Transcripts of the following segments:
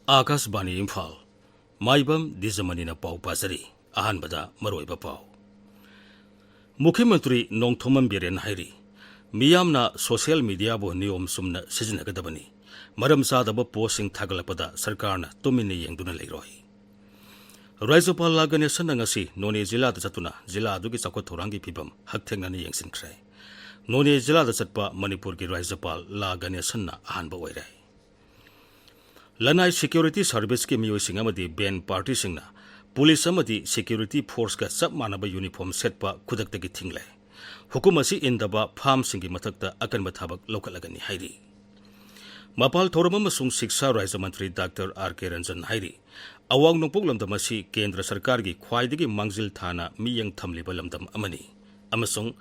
Akashbani Imphal, Maibam Dwijamani na pau pasari, ahanbada maroiba pau. Mukhyamantri Nongthoman Biren hairi, miyamna social media bo niyom sumna sizinhagadabani, maram sadaba posting thagalapada sarkarna tumini yengduna leiroi. Raizopal Laganesan ngasi None Zila da Satuna, Zila adugi sakothorangi pibam haktengnani yengsinkre. None Zila da Satpa Manipur ki Raizopal Laganesan na ahanba oirai. Lanai security service ke miyo singamadi Ben party singna police amadi security force ka sab manaba uniform set pa kudak tagi thingle hukumasi indaba farm singi mathakta akan bathabak lokalagani hairi mapal thoramam sung shiksha raja mantri Dr. R.K. Ranjan hairi awang nongpok lamdam asi kendra sarkar gi khwaidagi mangjil thana miyang thamliba lamdam amani amasung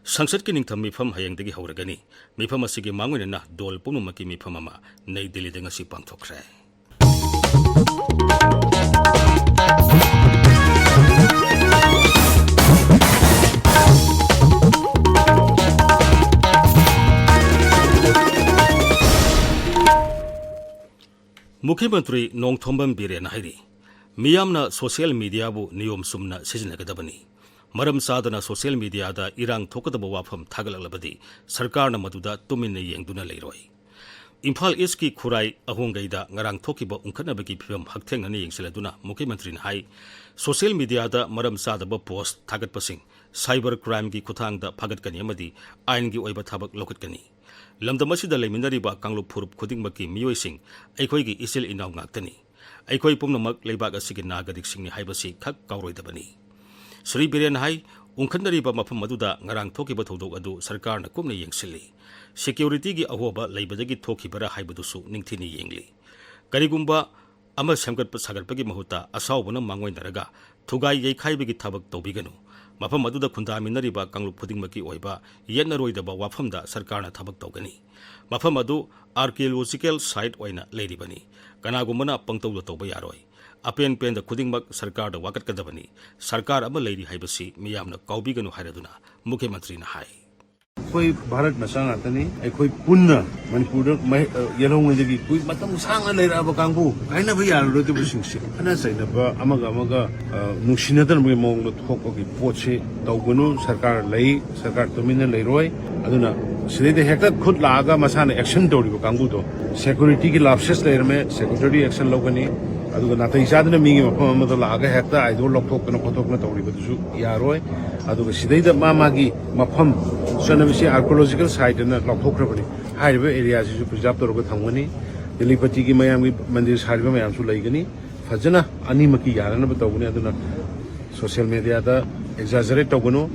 sangsad ki ningtham mifam hayangdagi hauragani mifam asigi mangoina na dol punumaki mifam ama nei Delhi danga si pangthokre Mukhyamantri Nongthombam Biren hairi miyamna social media bu niyom sumna sizinhagadabani maram sadana social media da irang thokadaba wafam thagalaglabadi sarkarna maduda tuminna yengduna leiroi Imphal East ki khurai ahongaida ngarang thokiba unkhanabagi phibam hakthengani yengsiladuna Mukhyamantri hai social media da maram sadaba post thagatpasing cyber crime ki khuthangda phagatkani amadi ain gi oiba thabak lokatkani lamdamasida leiminariba kanglup phurup khudingmaki miyoising aikhoigi isil inaw ngaktani aikhoi pumnamak leibak asigi nagarik singni haibasi khak kauroidabani Sri Biren hai unkhanariba mafam maduda ngarang thokiba thodok adu sarkarna kumna yengsili security gi ahoba leibadagi thokibara haibadusu ningthini yengli karigumba ama samgatpa sagarpagi mahuta asawbana mangoinaraga thugai yeikhaibagi thabak tobiganu mafam aduda khundaminariba kanglup phudingmaki oiba yennaroidaba wafamda sarkarna thabak tawgani mafam adu archaeological site oina leiribani kanagumana pangtawda tawba yaroi apen pen da khudingmak sarkar da wakat kadabani sarkar ama leiri haibasi miyamna kaubiganu hairaduna Mukhyamantri na hai koi Bharat na sang atani ai koi punna Manipur yelong ngi koi matam sang a leira ba kangbu kaina ba yar ro te busingsi ana saina ba amaga nushinadan ba mong no thok ki poche tawgunu sarkar lei sarkar tumina leiroi aduna sidai hekta khud laga masana action tori ba kangbu do security ki lapses leir me security action logani aduga natai sadana mingi mafam amada laga hekta aido lokthokna khothokna tawri badusu yaroi aduga sidai da magi mafam sanabisi archaeological site na lokthokrabani haiba area si preserve toroga thangani Delhi pati ki mayam gi mandir sariba mayam su laigani fajana ani maki yarana ba tawgani aduna social media da exaggerate tawgano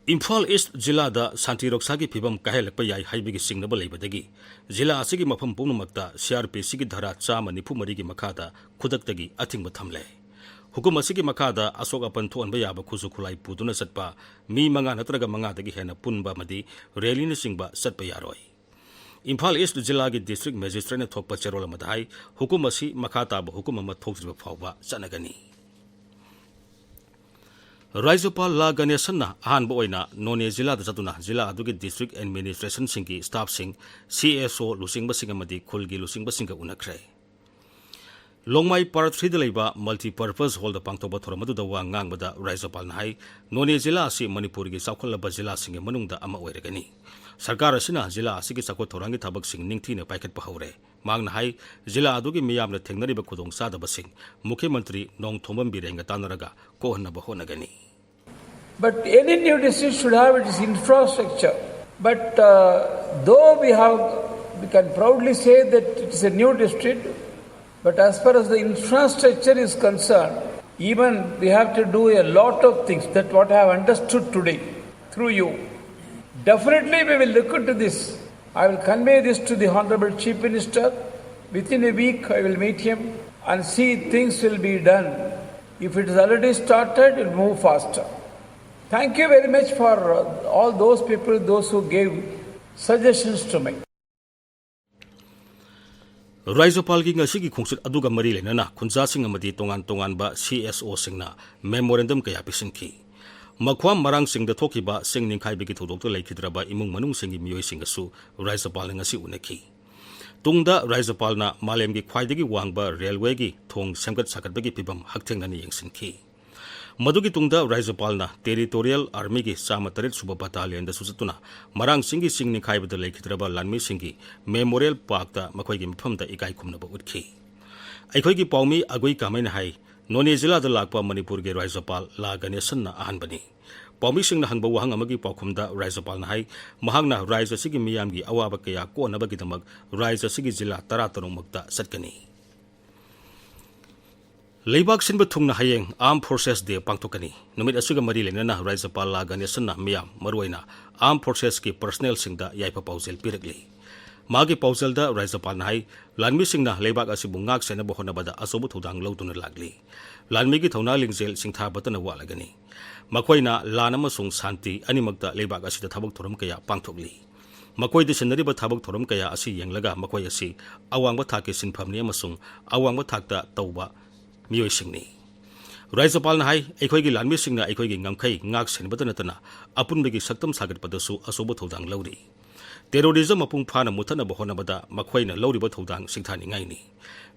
Imphal East Jilla da Santi Roksagi Pibam Kahelakpa Yai Haibigi Singnaba Leibadagi, Jilla Asigi Mafam Punumakta, CRP Sigi Dhara Chama Nipumarigi Makada, Kudaktagi, Ating Bathamle. Hukum Asigi Makada, Asok Apan Tuan Bayaba Kuzu Kulai Puduna Satpa, Mi Manga Natraga Manga Dagi Hena Punba Madi, Relina Singba Satpa Yaroi. Imphal East Jilla gi District Magistrate Thokpa Cherola Madai, Hukum Asi Makata Hukumama Thokziba Fauba, Sanagani. Raizopal Laganesan na ahanba oina None Zila da Satuna Zila adugi District Administration singi staff sing CSO lusingba singamadi khulgi lusingba singa unakre Longmai Part 3 da leiba multi-purpose hall da pangtoba thoramadu da wa ngangbada Raizopal na hai None Zila asi Manipur gi saukhalaba Zila singe manungda ama oiragani Sarkar asina Zila asigi sakot thorangi thabak sing ningthina paikhat pahaure Mang na hai Zila adugi miyamna thengnariba khudong sadaba sing Mukhyamantri Nongthombam Birenga tanaraga kohannaba honagani But any new district should have its infrastructure. But though we can proudly say that it is a new district, but as far as the infrastructure is concerned, even we have to do a lot of things. That's what I have understood today through you. Definitely we will look into this. I will convey this to the Honorable Chief Minister. Within a week I will meet him and see things will be done. If it is already started, it will move faster. Thank you very much for all those people, those who gave suggestions to me. Raizopal gi ngasigi khungsut aduga mari lenana khunja sing amadi tongan ba CSO singna memorandum kaya pisinki makhwam marang sing da thokiba sing ningkhai bigi thodok to leikidraba imung manung singi miyoi singasu Raizopal ngasi unaki Tungda Rajapalna Malemgi Khwaidagi Wangba Railway Thong Semgat Sakatbagi Pibam Haktengnani Yengsinki. Madugi Tungda Rajapalna Territorial Army gi Samatarit Suba Battalion da Susatuna Marang Singi Singni Khaibada Laikhidraba Lanmi Singi Memorial Park da Makhwaigi Mpham da Ikai Khumnaba Utki. Aikhoigi Paumi Agoi Kamaina Hai None Zilla da Lakpa Manipur ge Rajapal La Ganesan na Ahanbani. Paumi Singna Hanba Wahang Amagi Paukhumda Rajapal na Hai Mahangna Raja Sigi Miyamgi Awaba Kaya Ko Nabagi Damag Raja Sigi Zilla Taratarong Magda Satkani. Leibak Sinba Thungna Hayeng Armed Forces Day Pangtokani. Numit Asuga Mari Lenana Rajapal La Ganesan na Miyam Marwaina Armed Forces ki personnel Singda Yaipa Pausel Pirakli. Magi Pausel da Rajapal na Hai Lanmi Singna Leibak Asibungak Sena Bohonabada Asobu Thudang Lautuna Lagli. Lanmi ki Thona Lingzel Singtha Batana Walagani. Makoina Lanama Sung Santi Animagda Leibak Asida Thabak Thoram Kaya Pangtokli. Makoi Disenari Bathabak Thoram Kaya Asi Yanglaga Makoi Asi Awang Bathaki Sinphamni Amasung Awang Bathakta Tauba Miyoi Singni. Rajapal na Hai Aikhoigi Lanmi Singna Aikhoigi Ngamkai Ngak Senbata Natana Apunbagi Saktam Sagat Padasu Asobu Thodang Lauri. Terrorism Apung Phana Muthana Bohonabada Makhoina Lauriba Thodang Singthani Ngaini.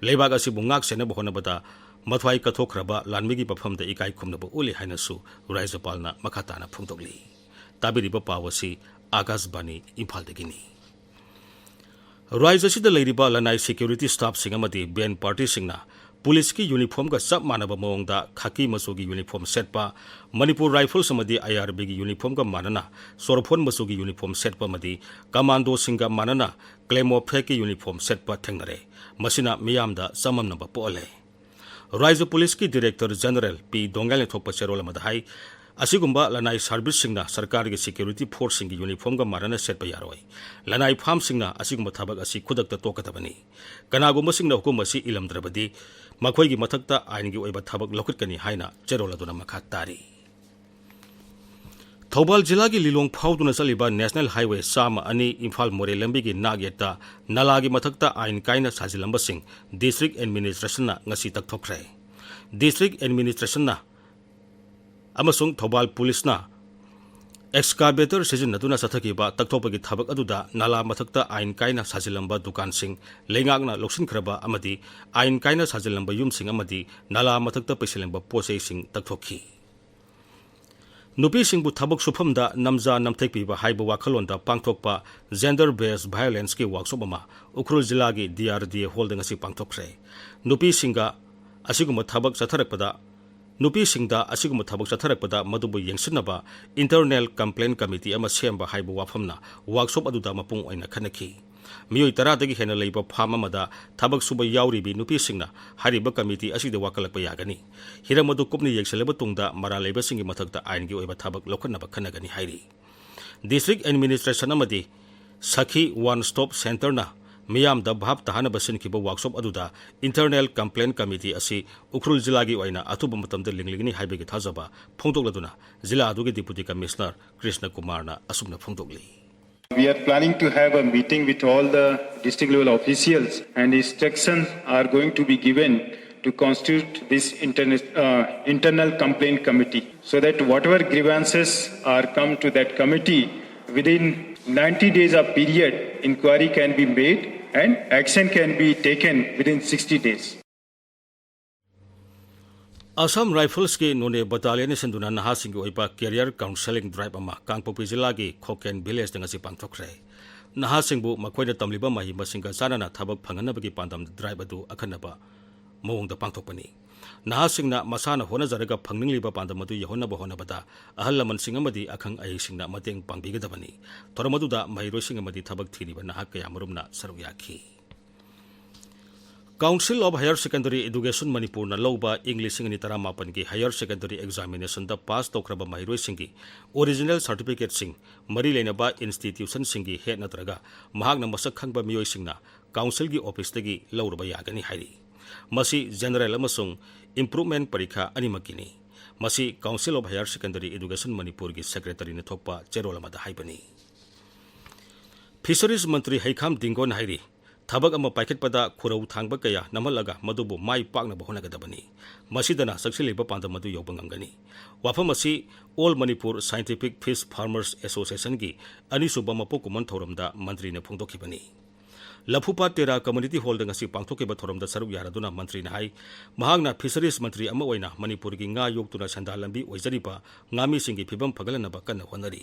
Leibak Asibu Ngak Sena Bohonabada Mathwai Kathokraba Lanmigi Bafamda Ikai Khumnaba Uli Hainasu Rajapal na Makhatana Phungtokli. Tabiriba Pawasi Akashbani Imphal Dagini. Raja Sida Leiriba Lanai Security Staff Singamadi Ben Party Singna Police ki uniform ka sab manaba mawngda khaki masogi uniform set pa Manipur Rifles amadi IRB gi uniform ka manana Sorphon masogi uniform set pa madi Commando singa manana Claymore Fake ki uniform set pa thengnare masina miyamda samam namba pole. Raja Police ki Director General P Dongal ne thokpa cherola madhai Asigumba Lanai Service Singna Sarkar gi Security Force singi uniform ka manana set pa yaroi. Lanai Farm Singna Asigumba thabak asi khudakta tokatabani. Kanagumba Singna hukum asi ilamdrabadi Makhoigi Mathakta Aingi Oiba Thabak Lokutkani Haina Cheroladuna Makhatari. Thobal Jilagi Lilong Phauduna Saliba National Highway Sama Ani Imphal More Lambigi Nagyeta Nalagi Mathakta Ain Kaina Sajilamba Singh District Administration na ngasi takthokre. District Administration na amasung Thobal Police na excavator sizinaduna sathakiba takthopagi thabak aduda nala mathakta ain kaina sajilamba dukan sing lengakna loksin khraba amadi ain kaina sajilamba yum sing amadi nala mathakta pesilamba posei sing takthokhi. Nupi singbu thabak sufamda namja namthekpiba haiba wakhalonda pangthokpa gender based violence ki workshop ama Ukhrul Jilla gi DRDA holding asi pangthokre. Nupi singa asiguma thabak satharakpada Nupi Singda Asiguma Thabak Satharakpada Madubu Yengsinaba Internal Complaint Committee ama Semba Haibu Wafamna Workshop Aduda Mapung Oina Khanaki. Miyoi Taradagi Hena Leiba Phama Mada Thabak Suba Yauribi Nupi Singna Hariba Committee Asida Wakalakpa Yagani. Hiramadu Kupni Yekseleba Tungda Mara Leiba Singi Mathakta Aingi Oiba Thabak Lokanaba Khanagani Hairi. District Administration Amadi Sakhi One Stop Center na Miyam da Bhab Tahana Basin Kiba Workshop Aduda Internal Complaint Committee Asi Ukhrul Jilagi Oina Atuba Matamda Linglingni Haibegi Thazaba Phongtokladuna Jilla Adugi Deputy Commissioner Krishna Kumarna Asumna Phongtokli. We are planning to have a meeting with all the district level officials, and instructions are going to be given to constitute this internal complaint committee, so that whatever grievances are come to that committee within 90 days of period, inquiry can be made and action can be taken within 60 days. Assam Rifles ki None Battalion Senduna Nahasing Oipa Career Counseling Drive ama Kangpopi Jilla gi Khoken Village dengasi pangthokre. Nahasingbu Makhoina Tamliba Mahimba Singha Sanana Thabak Phanganabagi Pandam Drive adu akhanaba mawngda pangthokpani. Nahasingna masana honajaraga phangngingliba pandamadu yahonnaba honabada ahal laman singamadi akhang aisingna mateng pangbigadabani. Toramaduda mahiroi singamadi thabak thiriba nahak kaya marumna saruk yakhi. Council of Higher Secondary Education Manipur na lauba English singani taramapan ki Higher Secondary Examination da pass tokraba mahiroi singi original certificate sing mari leinaba institution singi head natraga mahak na masak khangba miyoi singna council gi office tagi lauraba yagani hairi. Masi general amasung improvement parikha animakini. Masi Council of Higher Secondary Education Manipur gi secretary na thokpa cherolamada haibani. Fisheries Mantri Haikam Dingon hairi Thabak ama paikhet pada khurau thangba kaya namalaga madubu mai pakna bohonagadabani. Masidana saksiliba pandamadu yobangangani. Wafam asi All Manipur Scientific Fish Farmers Association gi anisuba mapokuman thoramda mantri na phongdokhibani. Lapupa Tera Community Hall ngasi pangthokeba thoramda saruk yaraduna mantri na hai mahangna fisheries mantri ama oina Manipur gi nga yoktuna sandalambi oijariba ngami singi phibam phagalanaba kanna honari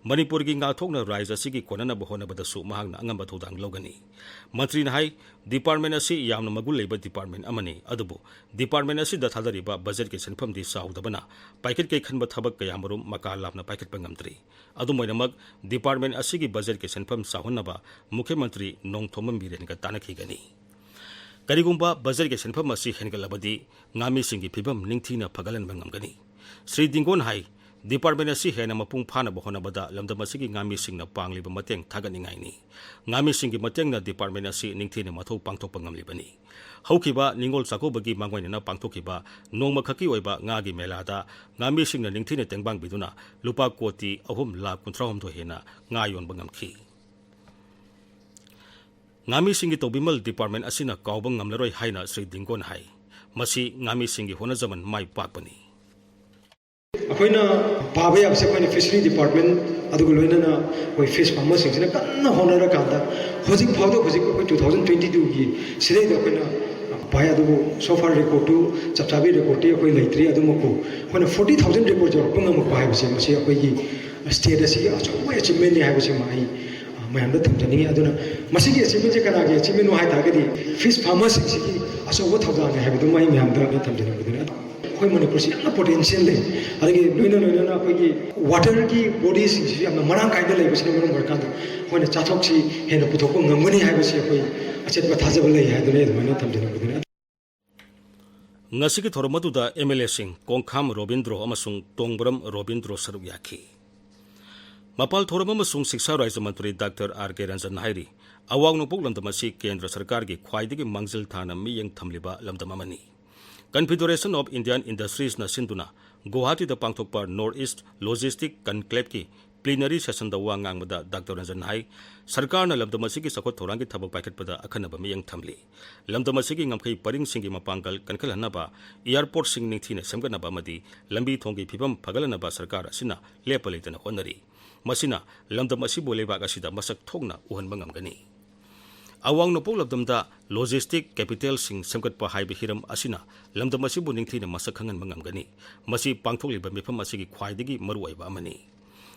Manipur gi nga thokna raija sigi konana bahona badasu mahangna angamba thodang logani mantri na hai department asi yamna magul leba department amani adubu department asi da thadariba budget ke senfam di saudabana paikhet ke khanba thabak kayamarum maka lapna paikhet pangamtri adumoinamak department asi gi budget ke senfam sahonnaba Mukhyamantri Nongthomam Biren ka tanakigani karigumba budget ke senfam asi hengalabadi ngami singi phibam ningthina phagalan bangamgani Sri Dingon hai Department asi hena mapung phana bahona bada lamdam asigi ngami singna pangliba mateng thaganingai ni ngami singi mateng na department asi ningthina mathau pangthok pangamli bani haukiba ningol sako bagi mangwaina na pangthokiba nongma khaki oiba ngagi melada ngami singna ningthina tengbang biduna lupa koti 3 lakh 13 hena ngayon bangamki ngami singi tobimal department asina kaubang ngamlaroi haina Sri Dingon hai masi ngami singi hona zaman mai pakpani अखोइना पाबा याबसे अखोइना fishery department अदुगु लोइना कोइ fish farmer सिंगसिना कन्ना होनरा कांदा होजिक फाउदो होजिक कोइ 2022 गी सिदै अखोइना पाया अदुगु सो फार रिकॉर्ड टू चपचाबी रिकॉर्ड टी अखोइ लैत्रि अदुमको अखोइना 40000 रिकॉर्ड जर पंगा मक पायबसे मसे अखोइगी स्टेट असि अचौबा अचीवमेंट नि हायबसे माइ मयामदा थमजनि अदुना मसिगी अचीवमेंट जे कनागे अचीवमेंट नो हाय तागदि फिश फार्मर सिंगसिगी अचौबा थौदान हायबदु माइ मयामदा थमजनि बदुना कोई मणिपुर से यहां पोटेंशियल ले अदगी लोइना कोई वाटर की बॉडीज से यहां मरांग कायदा लेबसे मरम बरकान होने चाथोक से हेन पुथोक ngमनि हायबसे कोई अचेत थाजब ले हायदने दमना थमजन बदने ngasigi thormaduda MLA sing Kongkham Robindro amasung Tongbram Robindro saruk yakhi Mapal thoram amasung Shiksha Raja Mantri Dr. R.K. Ranjan hairi awang no pok lamdamasi Kendra Sarkar gi khwaidigi mangzil thana miyeng thamliba lamdamamani Confederation of Indian Industries na sinduna Guwahati da pangthokpa Northeast Logistic Conclave ki plenary session da wangang mada Dr. Ranjan hai sarkar na lamdamasi ki sakot thorangi thabak paikhet pada akhanaba miyang thamli lamdamasi ki ngamkhai paring singi mapangal kankhalhanaba airport sing ningthina semganaba madi lambi thongi phibam phagalanaba sarkar asina lepalaitana honari masina lamdamasi boleba asida masak thokna uhanba ngamgani awang no polabdamda logistic capital sing semgatpa haibe hiram asina lamdamasi bu ningthina masakhangan mangamgani masi pangthokliba mifam asigi khwaidigi maruaiba amani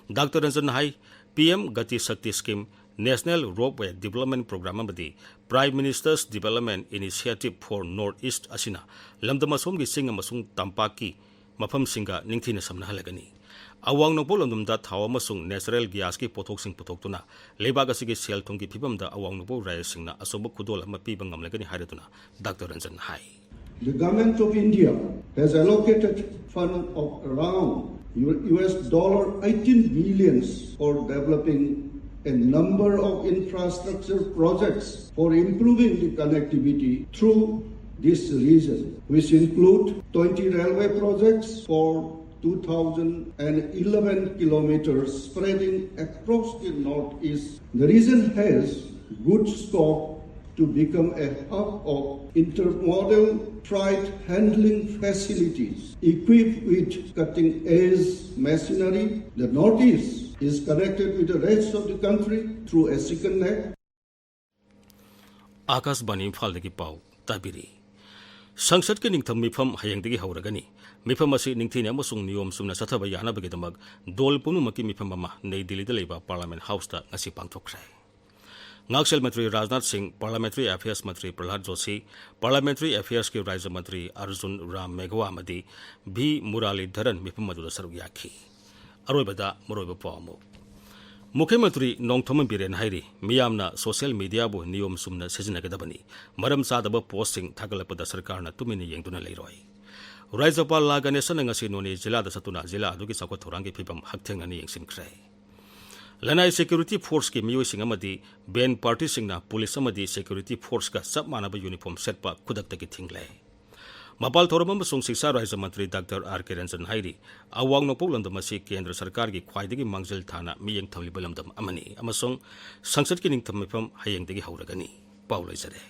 Dr. Ranjan hai PM Gati Shakti scheme National Roadway Development Program amadi Prime Minister's Development Initiative for Northeast asina lamdamasom gi sing amasung tampaki mafam singa ningthina samna halagani awang no polomdumda thawa masung natural gas ki pothok sing pothok lebaga sigi sel thongki phibam da awang no po rai singna asoba khudol ama pi bangam lagani haratuna Dr. Ranjan hai The government of India has allocated fund of around $18 billion for developing a number of infrastructure projects for improving the connectivity through this region, which include 20 railway projects for 2,011 kilometers spreading across the northeast. The region has good scope to become a hub of intermodal freight handling facilities equipped with cutting-edge machinery. The northeast is connected with the rest of the country through a second neck. Akashbani Imphal dagi pau tabiri Sangsad ke ningtham mifam hayang dagi hauragani mifam asi ningthina amasung niyom sumna sathaba yana bagidamag dol punumaki mifam ama nei Delhi da leiba Parliament House ta ngasi pangthokre Ngaksel Mantri Rajnath Singh, Parliamentary Affairs Mantri Prahlad Joshi, Parliamentary Affairs ke Raja Mantri Arjun Ram Meghwa amadi B. Murali Dharan mifam maduda saruk yakhi aroibada moroiba pawmu Mukhyamantri Nongthomam Biren hairi miyamna social media bu niyom sumna sejinagadabani maram sadaba posting thagalapada sarkarna tumini yengduna leiroi Rajapal Laganesan ngasi noni jila da satuna jila adugi sakot thorangi phibam hakthengani yengsimkhre Lanai security force ki miyoi sing amadi ben party singna police amadi security force ka sab manaba uniform set pa khudak taki thingle Mapal thoram amasung Shiksha Raja Mantri Dr. R.K. Ranjan hairi awang no polandam asi Kendra Sarkar gi khwaidagi mangzil thana miyeng thawlibalamdam amani amasung sangsad ki ningtham mifam hayeng dagi hauragani paulai sare